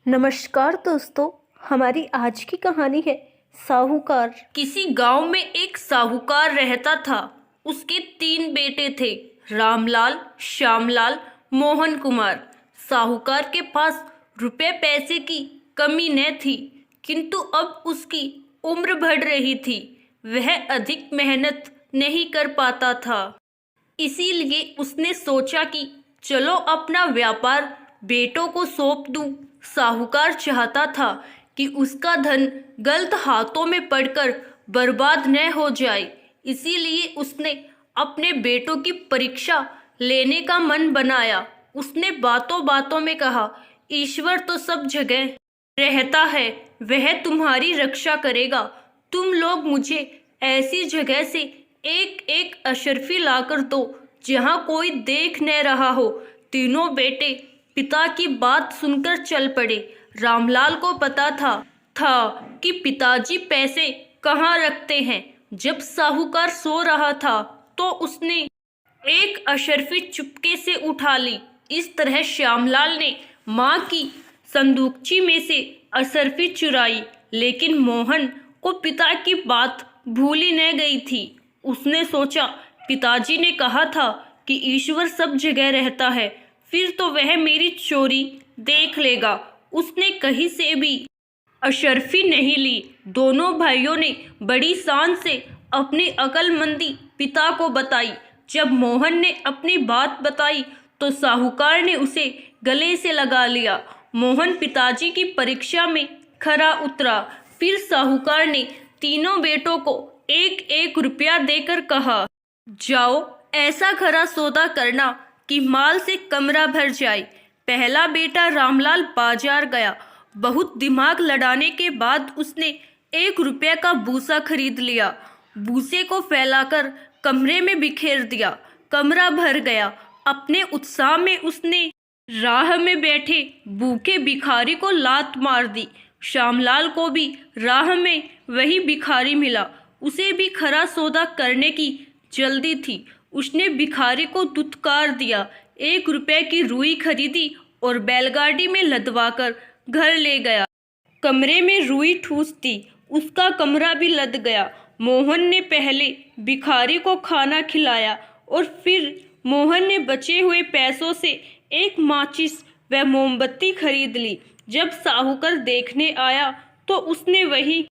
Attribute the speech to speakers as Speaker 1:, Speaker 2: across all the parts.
Speaker 1: नमस्कार दोस्तों। हमारी आज की कहानी है साहूकार। किसी गांव में एक साहूकार रहता था। उसके 3 बेटे थे, रामलाल, श्यामलाल, मोहन कुमार। साहूकार के पास रुपए पैसे की कमी न थी, किंतु अब उसकी उम्र बढ़ रही थी। वह अधिक मेहनत नहीं कर पाता था। इसीलिए उसने सोचा कि चलो अपना व्यापार बेटों को सौंप दूं। साहूकार चाहता था कि उसका धन गलत हाथों में पड़कर बर्बाद न हो जाए। इसीलिए उसने अपने बेटों की परीक्षा लेने का मन बनाया। उसने बातों बातों में कहा, ईश्वर तो सब जगह रहता है, वह तुम्हारी रक्षा करेगा। तुम लोग मुझे ऐसी जगह से एक एक अशर्फी लाकर दो जहां कोई देख न रहा हो। तीनों बेटे पिता की बात सुनकर चल पड़े। रामलाल को पता था कि पिताजी पैसे कहाँ रखते हैं। जब साहूकार सो रहा था तो उसने एक अशर्फी चुपके से उठा ली। इस तरह श्यामलाल ने माँ की संदूकची में से अशर्फी चुराई, लेकिन मोहन को पिता की बात भूली न गई थी। उसने सोचा, पिताजी ने कहा था कि ईश्वर सब जगह रहता है, फिर तो वह मेरी चोरी देख लेगा। उसने कहीं से भी अशर्फी नहीं ली। दोनों भाइयों ने बड़ी शान से अपनी अक्लमंदी पिता को बताई। जब मोहन ने अपनी बात बताई तो साहूकार ने उसे गले से लगा लिया। मोहन पिताजी की परीक्षा में खरा उतरा। फिर साहूकार ने तीनों बेटों को एक एक रुपया देकर कहा, जाओ ऐसा खरा सौदा करना कि माल से कमरा भर जाए। पहला बेटा रामलाल बाजार गया। बहुत दिमाग लड़ाने के बाद उसने 1 रुपये का भूसा खरीद लिया। भूसे को फैलाकर कमरे में बिखेर दिया। कमरा भर गया। अपने उत्साह में उसने राह में बैठे भूखे भिखारी को लात मार दी। श्यामलाल को भी राह में वही भिखारी मिला। उसे भी खरा सौदा करने की जल्दी थी। उसने भिखारी को दुत्कार दिया, 1 रुपये की रुई खरीदी और बैलगाड़ी में लदवाकर घर ले गया। कमरे में रुई ठूस दी, उसका कमरा भी लद गया। मोहन ने पहले भिखारी को खाना खिलाया और फिर मोहन ने बचे हुए पैसों से एक माचिस व मोमबत्ती खरीद ली। जब साहूकार देखने आया तो उसने वही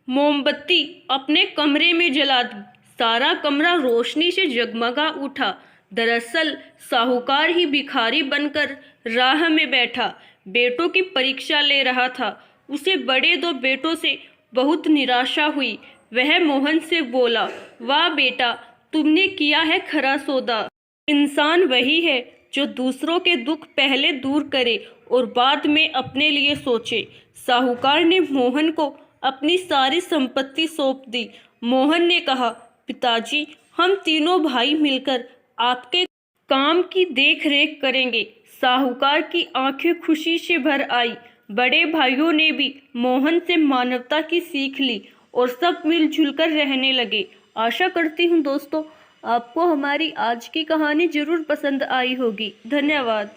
Speaker 1: मोमबत्ती अपने कमरे में जला दी। सारा कमरा रोशनी से जगमगा उठा। दरअसल साहूकार ही भिखारी बनकर राह में बैठा बेटों की परीक्षा ले रहा था। उसे बड़े 2 बेटों से बहुत निराशा हुई। वह मोहन से बोला, वाह बेटा, तुमने किया है खरा सौदा। इंसान वही है जो दूसरों के दुख पहले दूर करे और बाद में अपने लिए सोचे। साहूकार ने मोहन को अपनी सारी संपत्ति सौंप दी। मोहन ने कहा, पिताजी, हम तीनों भाई मिलकर आपके काम की देख रेख करेंगे। साहूकार की आंखें खुशी से भर आई। बड़े भाइयों ने भी मोहन से मानवता की सीख ली और सब मिलजुल कर रहने लगे। आशा करती हूँ दोस्तों आपको हमारी आज की कहानी जरूर पसंद आई होगी। धन्यवाद।